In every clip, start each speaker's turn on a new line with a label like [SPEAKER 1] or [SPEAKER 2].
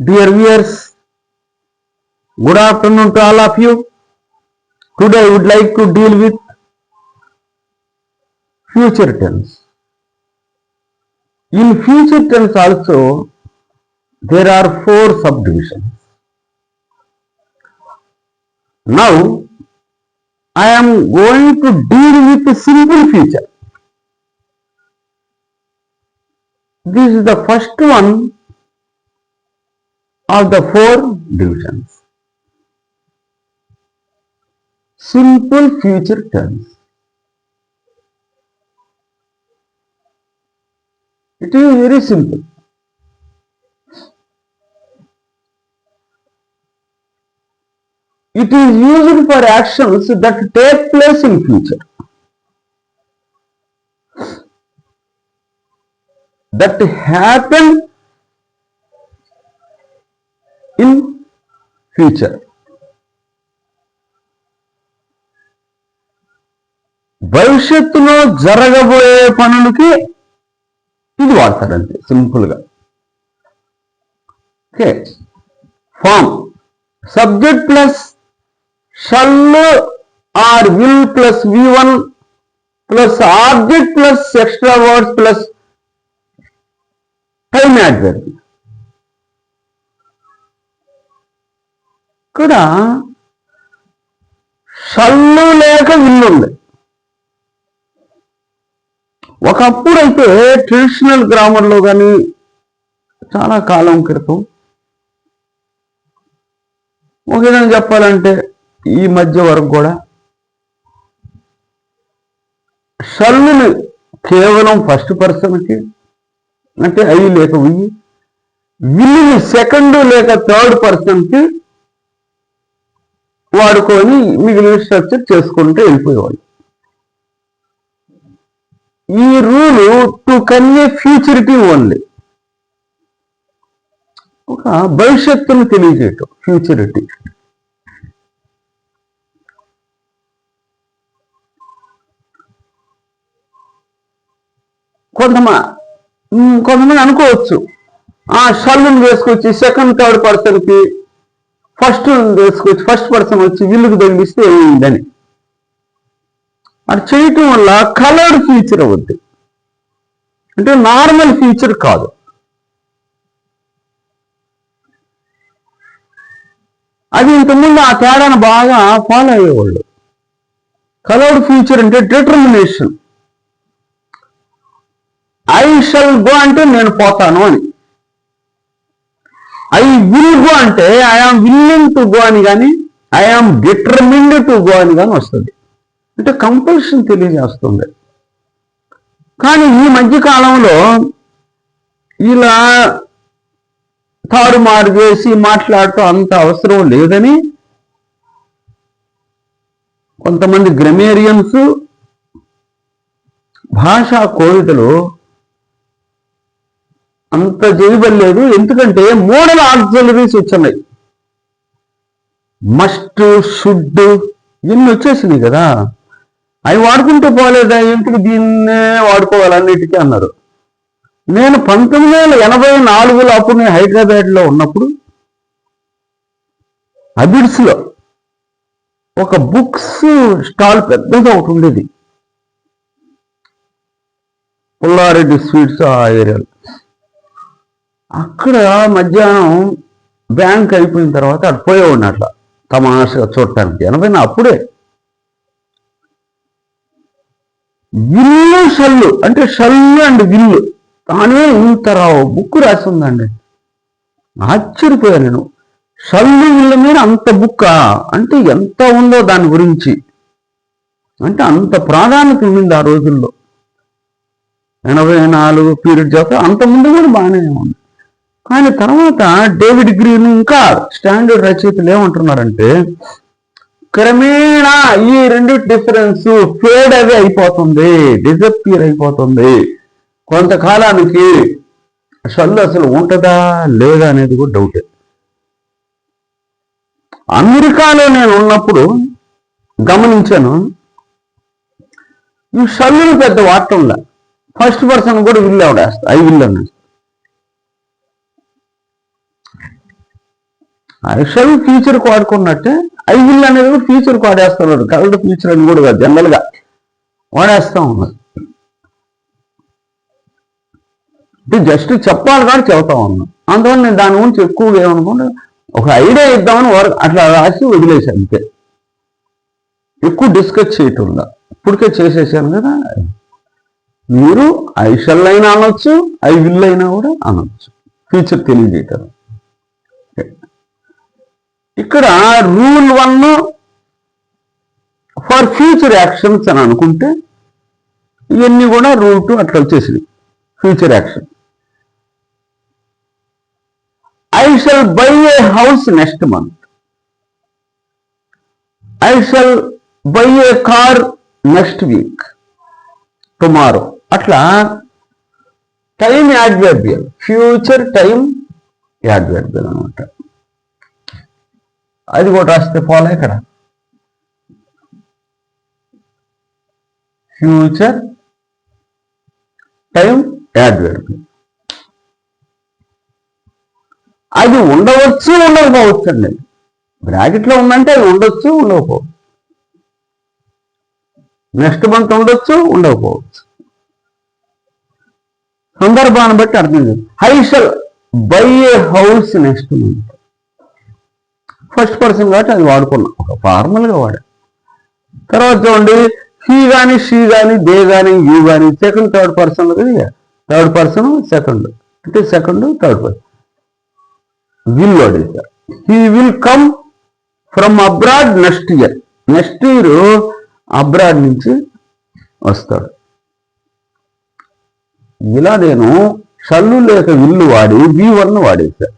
[SPEAKER 1] Dear viewers, good afternoon to all of you. Today I would like to deal with future tense. In future tense also, there are 4 subdivisions. Now, I am going to deal with the simple future. This is the first one of the 4 divisions. Simple future tense. It is very simple. It is used for actions that take place in future. That happen in future. భవిష్యత్తులో జరగబోయే పనులకి ఇది వాడతారంటే సింపుల్గా. Okay, form subject plus shall or will plus V1 plus object plus extra words plus time adverb. ఇక్కడ shall లేక విల్లు ఉంది. ఒకప్పుడు అయితే ట్రెడిషనల్ గ్రామర్లో కానీ చాలా కాలం క్రితం ఒక విధంగా చెప్పాలంటే ఈ మధ్య వరకు కూడా షల్లుని కేవలం ఫస్ట్ పర్సన్కి అంటే ఐ లేక విల్లుని సెకండ్ లేక థర్డ్ పర్సన్కి వాడుకొని మిగిలిన స్ట్రక్చర్ చేసుకుంటూ వెళ్ళిపోయేవాళ్ళు. ఈ రూలు టు కన్వే ఫ్యూచరిటీ ఓన్లీ, ఒక భవిష్యత్తును తెలియజేయటం ఫ్యూచరిటీ. కొంతమంది అనుకోవచ్చు ఆ షల్లును వేసుకొచ్చి సెకండ్ థర్డ్ పర్సన్కి ఫస్ట్ వేసుకొచ్చి ఫస్ట్ పర్సన్ వచ్చి విల్లుకు తగిలిస్తే ఏమైందని. అది చేయటం వల్ల కలర్డ్ ఫ్యూచర్ అవుద్ది, అంటే నార్మల్ ఫ్యూచర్ కాదు. అది ఇంతకుముందు ఆ తేడాను బాగా ఫాలో అయ్యేవాళ్ళు. కలర్డ్ ఫ్యూచర్ అంటే డిటర్మినేషన్. ఐ షల్ గో అంటే నేను పోతాను అని, ఐ విల్ గో అంటే I am willing to go అని కానీ I am determined to go అని కానీ వస్తుంది, అంటే కంపల్షన్ తెలియజేస్తుంది. కానీ ఈ మధ్య కాలంలో ఇలా తారుమారు చేసి మాట్లాడటం అంత అవసరం లేదని కొంతమంది గ్రామేరియన్స్ భాషా కోవిదలు అంత చేయబడలేదు. ఎందుకంటే మోడల్ ఆక్సిలరీస్ వచ్చాయి, మస్ట్ షుడ్ ఇవన్నీ వచ్చేసినాయి కదా. అవి వాడుకుంటూ పోలేదా, ఎందుకు దీన్నే వాడుకోవాలన్నిటికీ అన్నారు. నేను 1984లో అప్పుడు నేను హైదరాబాద్లో ఉన్నప్పుడు అబిడ్స్లో ఒక బుక్స్ స్టాల్ పెద్దగా ఒకటి ఉండేది, పుల్లారెడ్డి స్వీట్స్ ఆ ఏరియాలో. అక్కడ మధ్యాహ్నం బ్యాంక్ అయిపోయిన తర్వాత అటు పోయేవాడిని అట్లా తమాషగా చూడటానికి. 80 అప్పుడే విల్లు షల్లు అంటే షల్లు అండ్ విల్లు తానే ఇంత బుక్ రాసి ఉందండి. ఆశ్చర్యపోయాను నేను, షల్లు విల్లు మీద అంత బుక్ అంటే ఎంత ఉందో దాని గురించి, అంటే అంత ప్రాధాన్యత ఉండింది ఆ రోజుల్లో. 84 పీరియడ్ చేస్తే అంత ముందు కూడా బాగానే ఉంది. కానీ తర్వాత డేవిడ్ గ్రీన్ ఇంకా స్టాండర్డ్ రచయితలు ఏమంటున్నారంటే క్రమేణా ఈ రెండు డిఫరెన్స్ ఫేడ్ అవే అయిపోతుంది, డిజపియర్ అయిపోతుంది. కొంతకాలానికి షల్లు అసలు ఉంటుందా లేదా అనేది కూడా డౌటే. అమెరికాలో నేను ఉన్నప్పుడు గమనించాను, ఈ షల్లును పెద్ద వాడటంలా ఫస్ట్ పర్సన్ కూడా విల్ ఆవిడేస్తా, ఐ విల్ అన్న. ఐషల్ ఫ్యూచర్కి వాడుకున్నట్టే ఐ విల్ అనేది కూడా ఫ్యూచర్కి వాడేస్తున్నాడు. కరెక్ట్ ఫ్యూచర్ అని కూడా జనరల్గా వాడేస్తా ఉన్నాడు. జస్ట్ చెప్పాలి కానీ చెబుతా ఉన్నాను. అందువల్ల నేను దాని గురించి ఎక్కువగా ఏమనుకుంటే ఒక ఐడియా ఇద్దామని అట్లా రాసి వదిలేశాను అంతే. ఎక్కువ డిస్కస్ చేయటంలా ఇప్పటికే చేసేసాను కదా. మీరు ఐ షల్ అయినా అనొచ్చు, ఐ విల్ అయినా కూడా అనొచ్చు, ఫ్యూచర్ తెలియజేయటం. ఇక్కడ రూల్ 1 ఫర్ ఫ్యూచర్ యాక్షన్స్ అని అనుకుంటే ఇవన్నీ కూడా రూల్ 2 అట్లా వచ్చేసింది. Future action, I shall buy a house next month, I shall buy a car next week, tomorrow. అట్లా time adverbial, future time adverbial అనమాట. అది కూడా రాస్తే ఫాలో ఇక్కడ ఫ్యూచర్ టైం యాడ్వర్బియల్. అది ఉండవచ్చు ఉండకపోవచ్చు అండి. బ్రాకెట్లో ఉందంటే అది ఉండొచ్చు ఉండకపోవచ్చు. నెక్స్ట్ మంత్ ఉండొచ్చు ఉండకపోవచ్చు, సందర్భాన్ని బట్టి అర్థం చేయాలి. I shall buy a house next month, first person కాబట్టి అది వాడుకున్నాం, ఒక ఫార్మల్గా వాడా. తర్వాత చూడండి, హీ కానీ షీ కానీ దే కానీ యూ కానీ సెకండ్ థర్డ్ పర్సన్ కదా. థర్డ్ పర్సన్ సెకండ్ అంటే సెకండ్ థర్డ్ పర్సన్ విల్ వాడేశారు. He will come from abroad next year, next year abroad నుంచి వస్తాడు. ఇలా నేను షల్లు లేక విల్లు వాడి V1 వాడేశాను.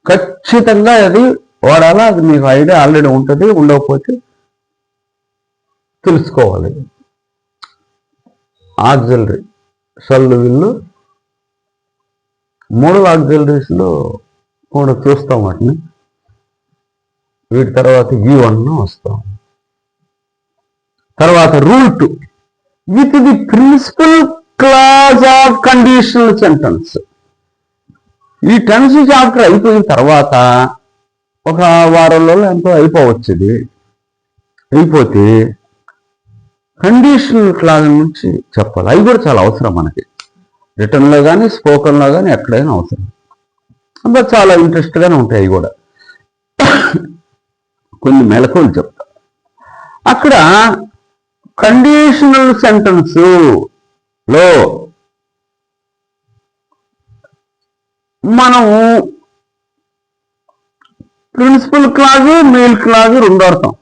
[SPEAKER 1] ఖచ్చితంగా అది వాడాలా, అది మీకు ఐడియా ఆల్రెడీ ఉంటుంది. ఉండకపోతే తెలుసుకోవాలి. ఆక్సిలరీ షల్లు విల్లు 3 ఆక్సిలరీస్లో కూడా చూస్తాం వాటిని. వీటి తర్వాత V1 వస్తాం. తర్వాత rule 2 with the principal clause of conditional sentence. ఈ టెన్స్ చాప్టర్ అయిపోయిన తర్వాత ఒక వారంలో ఎంతో అయిపోవచ్చుది. అయిపోతే కండిషనల్ క్లాజ్ నుంచి చెప్పాలి. అవి కూడా చాలా అవసరం మనకి, రిటర్న్లో కానీ స్పోకన్లో కానీ ఎక్కడైనా అవసరం. అంతా చాలా ఇంట్రెస్ట్గానే ఉంటాయి. అవి కూడా కొన్ని మెలకువలు చెప్తా. అక్కడ కండిషనల్ సెంటెన్స్ లో మనము ప్రిన్సిపల్ క్లాజు మెయిన్ క్లాజు రెండు వాడతాం.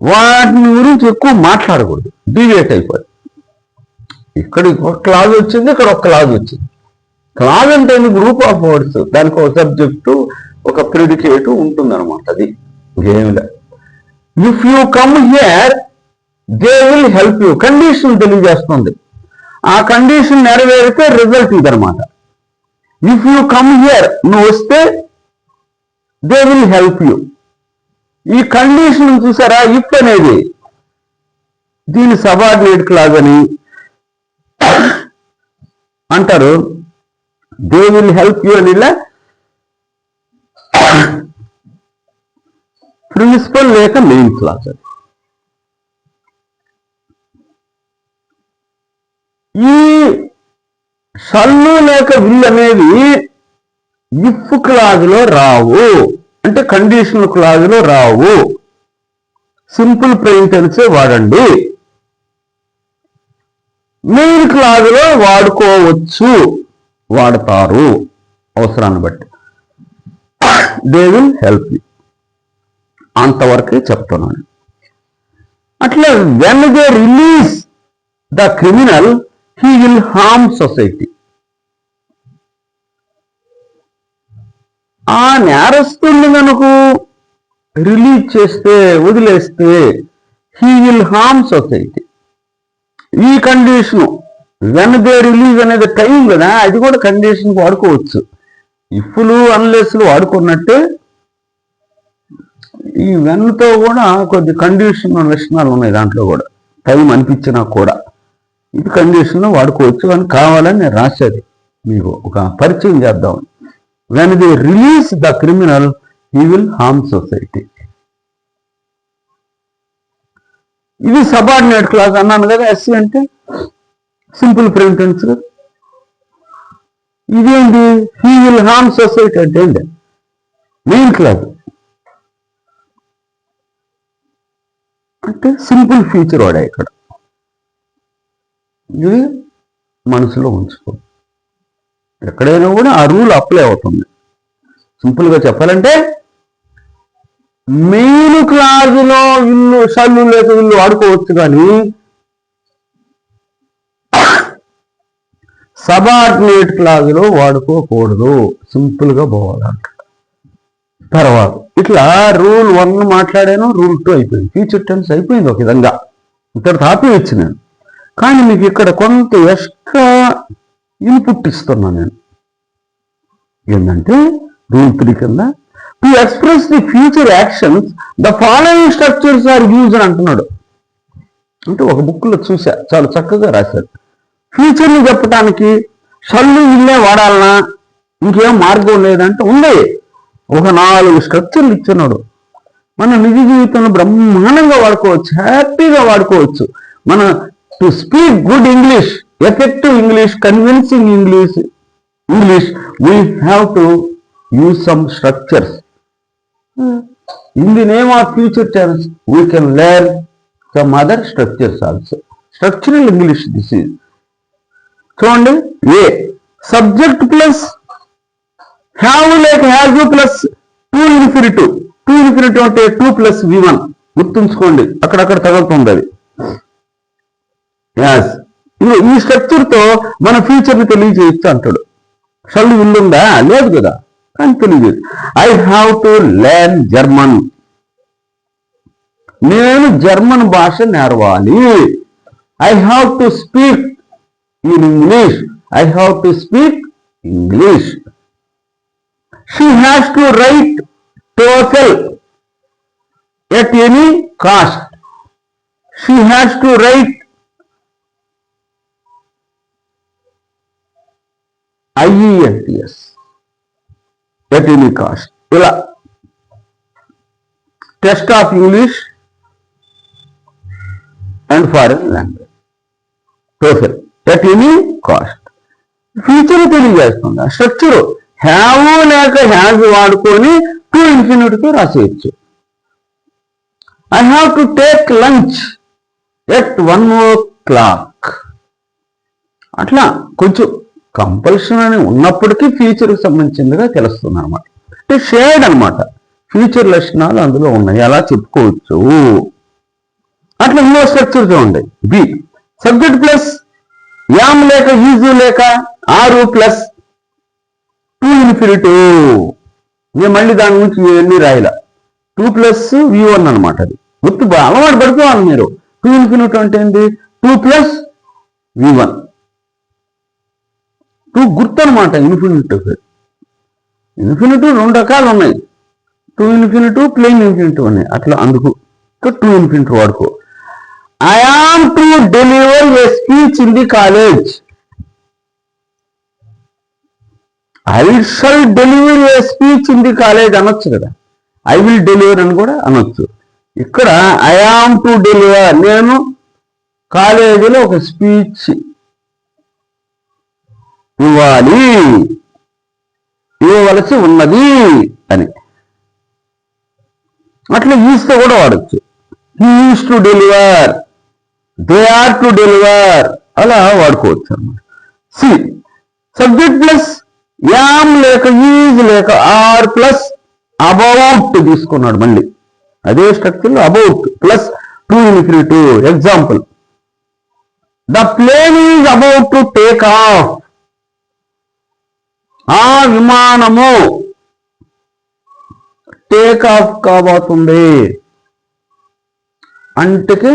[SPEAKER 1] వాటిని గురించి ఎక్కువ మాట్లాడకూడదు, డివేట్ అయిపోయి. ఇక్కడ ఒక క్లాజ్ వచ్చింది, ఇక్కడ ఒక క్లాజ్ వచ్చింది. క్లాజ్ అంటే గ్రూప్ ఆఫ్ వర్డ్స్, దానికి ఒక సబ్జెక్టు ఒక ప్రిడికేట్ ఉంటుంది అనమాట. అది గేమ్లో if you come here they will help you, condition తెలియజేస్తుంది. ఆ కండిషన్ నెరవేరితే రిజల్ట్ ఇదనమాట. ఇఫ్ యూ కమ్ హియర్, నువ్వు వస్తే దే విల్ హెల్ప్ యూ. ఈ కండిషన్ చూసారా, ఇఫ్ అనేది దీని సబార్డినేట్ క్లాజ్ అని అంటారు. దే విల్ హెల్ప్ యూ అని ప్రిన్సిపల్ లేక మెయిన్ క్లాజ్. ఈ షల్లు లేక విల్ అనేవి ఇఫ్ క్లాజ్లో రావు, అంటే కండిషనల్ క్లాజ్లో రావు. సింపుల్ ప్రెజెంట్ టెన్సే వాడండి. మెయిన్ క్లాజ్లో వాడుకోవచ్చు, వాడతారు అవసరాన్ని బట్టి. దే విల్ హెల్ప్ యూ, అంతవరకే చెప్తున్నాను. అట్లా when they release the criminal he will harm society. ఆ నేరస్తుల్ని కనుక రిలీజ్ చేస్తే, వదిలేస్తే హీ విల్ హార్మ్ సొసైటీ. ఈ కండిషను వెన్ దే రిలీజ్ అనేది టైం కదా, అది కూడా కండిషన్ వాడుకోవచ్చు. ఇఫ్లు అన్లెస్లు వాడుకున్నట్టే ఈ వెన్తో కూడా కొద్ది కండిషన్ లక్షణాలు ఉన్నాయి. దాంట్లో కూడా టైం అనిపించినా కూడా ఇది కండిషన్లో వాడుకోవచ్చు. అని కావాలని నేను రాసేది, మీకు ఒక పరిచయం చేద్దామని. When they release the criminal he will harm society. ఇది సబార్డినేట్ క్లాజ్ అన్నాను కదా. ఎస్సీ అంటే సింపుల్ ప్రెంటెన్స్. ఇదేంటి హీ విల్ హార్మ్ సొసైటీ అంటే ఏంటి? మెయిన్ క్లాజ్ అంటే సింపుల్ ఫ్యూచర్ వాడే ఇక్కడ. ఇది మనసులో ఉంచుకో. ఎక్కడైనా కూడా ఆ రూల్ అప్లై అవుతుంది. సింపుల్గా చెప్పాలంటే మెయిన్ క్లాజులో ఇల్లు షల్లు లేక ఇల్లు వాడుకోవచ్చు, కానీ సబార్డినేట్ క్లాజులో వాడుకోకూడదు. సింపుల్గా పోవాలంట. తర్వాత ఇట్లా రూల్ 1 మాట్లాడాను, రూల్ 2 అయిపోయింది. ఫ్యూచర్ టెన్స్ అయిపోయింది ఒక విధంగా. ఇక్కడ తాపి ఇచ్చినాను, కానీ మీకు ఇక్కడ కొంత ఎక్స్ట్రా ఇన్పుట్ ఇస్తున్నాను నేను. ఏంటంటే రూల్ 3 కింద to express the future actions the following structures are use అని అంటున్నాడు. అంటే ఒక బుక్లో చూసా, చాలా చక్కగా రాశారు. ఫ్యూచర్ని చెప్పడానికి షల్లు ఇల్లే వాడాలన్నా ఇంకేం మార్గం లేదంటే ఉంది. ఒక 4 స్ట్రక్చర్లు ఇచ్చినాడు. మన నిజ జీవితంలో బ్రహ్మాండంగా వాడుకోవచ్చు, హ్యాపీగా వాడుకోవచ్చు. మన to speak good English, effective English, convincing English we have to use some structures. In the name of future tense we can learn some other structures also. Structural English this is. చూడండి, a subject plus have లేక have plus to infinitive. To infinitive అంటే 2 + V1. గుర్తుంచుకోండి, అక్కడక్కడ తగులుతుంది అది. ఈ structure తో మన ఫ్యూచర్ ని తెలియజేయచ్చు అంటాడు. షల్లు ఇల్లుందా? లేదు కదా, కానీ తెలియజేయచ్చు. I have to learn German. నేను జర్మన్ భాష నేర్వాలి. I have to speak in English. I have to speak English. She has to write TOEFL at any cost. She has to write IELTS at any cost. ఇలా test of English and foreign language, TOEFL at any cost. Future తెలియజేస్తుంది. Structure have లేక have వాడుకొని to ఇన్ఫినిటీతో రాసేయచ్చు. I have to take lunch at 1 o'clock. అట్లా కొంచెం compulsion అని ఉన్నప్పటికీ ఫ్యూచర్కి సంబంధించిందిగా తెలుస్తుంది అనమాట. అంటే షేర్డ్ అనమాట. ఫ్యూచర్ లక్షణాలు అందులో ఉన్నాయి, అలా చెప్పుకోవచ్చు. అట్లా ఇంకో స్ట్రక్చర్ చూడండి. బి సబ్జెక్ట్ ప్లస్ యామ్ లేక ఈజు లేక ఆరు ప్లస్ టు ఇన్ఫినిటివ్. నేను మళ్ళీ దాని గురించి ఇవన్నీ రాయలా. 2 + V1 అనమాట. అది గుర్తు అలవాటు పడుకోవాలి మీరు. టు ఇన్ఫినిటివ్ అంటే ఏంటి? 2 + V1. 2 గుర్తు అనమాట. ఇన్ఫినిటివ్ 2 రకాలు ఉన్నాయి. టు ఇన్ఫినిటివ్, ప్లెయిన్ ఇన్ఫినిటివ్ ఉన్నాయి. అట్లా అందుకు 2 ఇన్ఫినిటివ్ వాడుకో. I am to deliver a speech in the college. I shall deliver a speech in the college అనొచ్చు కదా. ఐ విల్ డెలివర్ అని కూడా అనొచ్చు. ఇక్కడ ఐ ఆమ్ టు డెలివర్, నేను కాలేజీలో ఒక స్పీచ్ ఇవ్వవలసి ఉన్నది అని. అట్లా ఈస్తో కూడా వాడచ్చు. He is to deliver, they are to deliver, అలా వాడుకోవచ్చు అన్నమాట. సి సబ్జెక్ట్ ప్లస్ యామ్ లేక ఈజ్ లేక ఆర్ ప్లస్ అబౌట్ తీసుకున్నాడు. మళ్ళీ అదే స్ట్రక్చర్ లో about plus to infinitive. Example, the plane is about to take off. ఆ విమానము టేక్ ఆఫ్ కాబోతుంది అంటే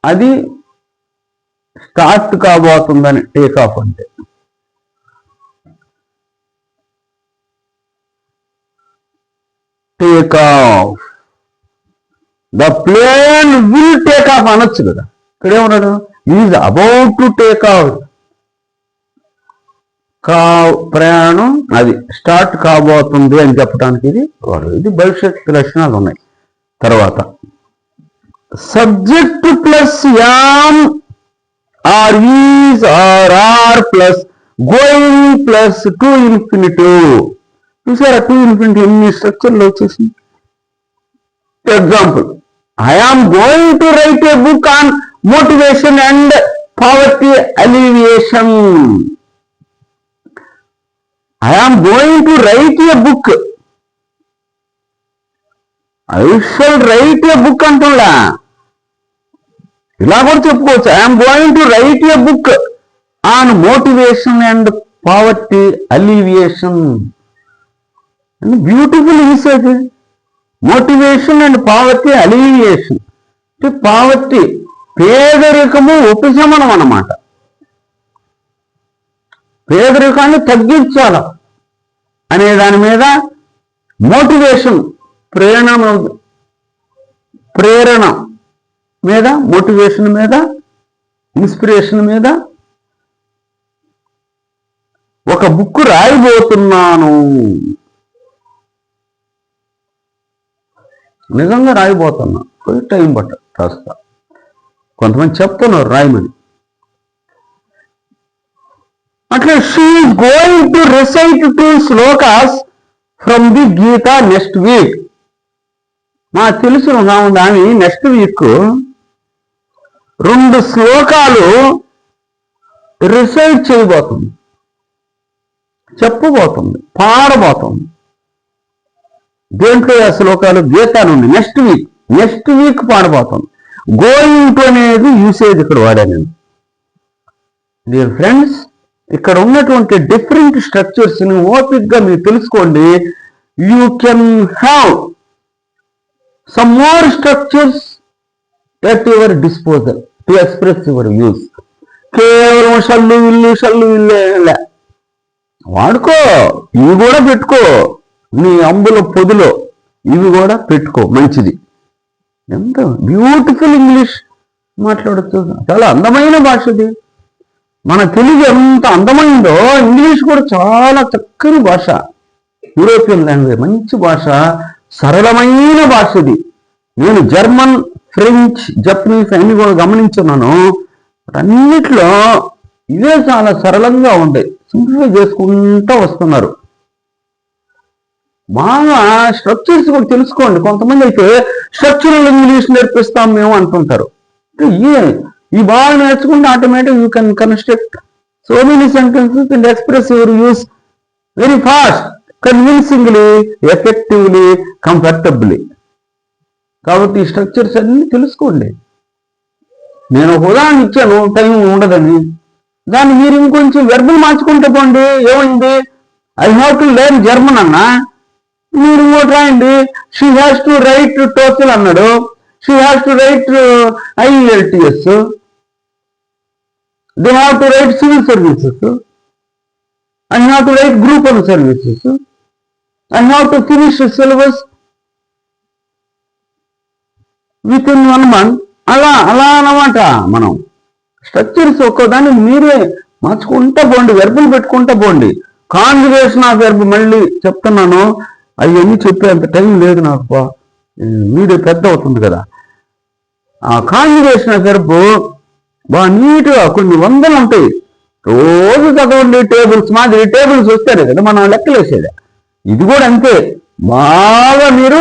[SPEAKER 1] అది స్టార్ట్ కాబోతుందని టేక్ ఆఫ్ అంటే. Take off, the plane will take off అనొచ్చు కదా. ఇక్కడ ఏమన్నాడు? Is about to take of. ప్రయాణం అది స్టార్ట్ కాబోతుంది అని చెప్పడానికి ఇది వాడు. ఇది భవిష్యత్తు లక్షణాలు ఉన్నాయి. తర్వాత subject plus am are is are are plus going plus to infinitive. చూసారా టు ఇన్ఫినిటివ్ ఎన్ని స్ట్రక్చర్లు వచ్చేసింది. Example, I am going to write a book on motivation and poverty alleviation. I am going to write a book. I shall write a book అంటున్నా. ఇలా కూడా చెప్పుకోవచ్చు. I am going to write a book on motivation and poverty alleviation. Beautiful usage. Motivation and poverty alleviation. Poverty పేదరికము ఉపశమనం అన్నమాట. పేదరికాన్ని తగ్గించాల అనే దాని మీద మోటివేషన్, ప్రేరణ మీద, మోటివేషన్ మీద, ఇన్స్పిరేషన్ మీద ఒక బుక్ రాయబోతున్నాను. నిజంగా రాయబోతున్నా, కొంచెం టైం రాస్తా. కొంతమంది చెప్తున్నారు రాయమని. అట్లా she going to recite 2 shlokas from the Gita next week. నాకు తెలుసు ఆమె నెక్స్ట్ వీక్ 2 శ్లోకాలు రిసైట్ చేయబోతుంది, చెప్పబోతుంది, పాడబోతుంది. దేంట్లో ఆ శ్లోకాలు? గీత నుండి. నెక్స్ట్ వీక్ పాడబోతుంది. గోయింగ్ టు అనేది యూసేజ్ ఇక్కడ వాడాను నేను. డియర్ ఫ్రెండ్స్, ఇక్కడ ఉన్నటువంటి డిఫరెంట్ స్ట్రక్చర్స్ ని ఓపిక్గా మీరు తెలుసుకోండి. You can have some more structures at your disposal to express your views. కేవలం షల్లు ఇల్లే వాడుకో, ఇవి కూడా పెట్టుకో. నీ అంబుల పొదిలో ఇవి కూడా పెట్టుకో, మంచిది. ఎంత బ్యూటిఫుల్ ఇంగ్లీష్ మాట్లాడచ్చు. చాలా అందమైన భాష ఇది. మన తెలుగు ఎంత అందమైందో ఇంగ్లీష్ కూడా చాలా చక్కని భాష. యూరోపియన్ లాంగ్వేజ్ మంచి భాష, సరళమైన భాష ఇది. నేను జర్మన్, ఫ్రెంచ్, జపనీస్ అన్ని కూడా గమనించున్నాను. అన్నిట్లో ఇవే చాలా సరళంగా ఉంటాయి. సింప్లిఫై చేసుకుంటూ వస్తున్నారు. బాగా స్ట్రక్చర్స్ కూడా తెలుసుకోండి. కొంతమంది అయితే స్ట్రక్చరల్ ఇంగ్లీష్ నేర్పిస్తాం మేము అంటుంటారు. ఈ బాగా నేర్చుకుంటే automatic you can construct so many sentences and express your use very fast, convincingly, effectively, comfortably. కాబట్టి ఈ స్ట్రక్చర్స్ అన్ని తెలుసుకోండి. నేను ఒక ఉదాహరణ ఇచ్చాను, టైం ఉండదని. దాన్ని మీరు ఇంకొంచెం వెర్బల్ మార్చుకుంటే పోండి. ఏమైంది? I have to learn German అన్నా, మీరు ఇంకోటి రాయండి. She has to write total అన్నాడు. She has to write IELTS. They have to write civil services. I have to write group 1 services. I have to finish syllabus with in 1 month. అలా అన్నమాట. మనం structures ఒక్కోదాన్ని మీరే మార్చుకుంటా పోండి, వెర్బులు పెట్టుకుంటా పోండి. కాన్జుగేషన్ of verb మళ్ళీ చెప్తున్నాను, అవన్నీ చెప్పేంత టైం లేదు నాకు, వీడియో పెద్ద అవుతుంది కదా. ఆ కాన్జుగేషన్ ఆఫ్ వెర్బ్ బాగా నీట్గా కొన్ని వందలు ఉంటాయి. రోజు చదవండి. టేబుల్స్ మాదిరి టేబుల్స్ వస్తాయి కదా మనం లెక్కలు వేసేది. ఇది కూడా అంతే. బాగా మీరు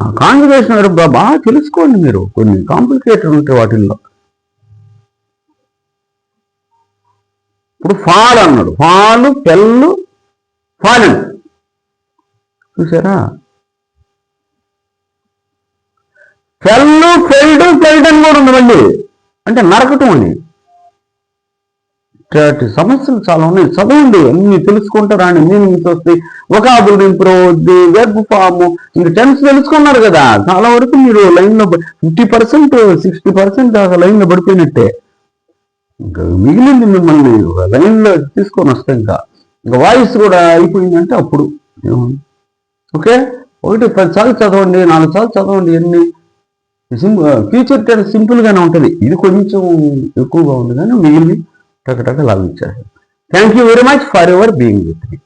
[SPEAKER 1] ఆ కాన్జుగేషన్ వెర్బ్ బాగా తెలుసుకోండి. మీరు కొన్ని కాంప్లికేటెడ్ ఉంటాయి వాటిల్లో. ఇప్పుడు ఫాల్ అన్నాడు. Fall, fell, fallen. చూసారా? ఫెల్లు, ఫెల్డ్ అని కూడా ఉంది మళ్ళీ. అంటే నరకటం అని. సమస్యలు చాలా ఉన్నాయి. చదవండి, అన్ని తెలుసుకుంటారా అని మీనింగ్స్ వస్తాయి. వొకాబులరీ ఇంప్రూవ్ అవుద్ది. వెర్బ్ ఫామ్ ఇంక టెన్స్ తెలుసుకున్నారు కదా. చాలా వరకు మీరు లైన్లో 50%, 60% దాకా లైన్లో పడిపోయినట్టే. ఇంకా మిగిలింది మిమ్మల్ని లైన్లో తీసుకొని వస్తాయి. ఇంకా వాయిస్ కూడా అయిపోయిందంటే అప్పుడు ఓకే. 1-10 సార్లు చదవండి, 4 సార్లు చదవండి. ఎన్ని ఫ్యూచర్ టెన్స్ సింపుల్గానే ఉంటుంది. ఇది కొంచెం ఎక్కువగా ఉంది కానీ మిగిలింది టక లాభించారు. Thank you very much for your being with me.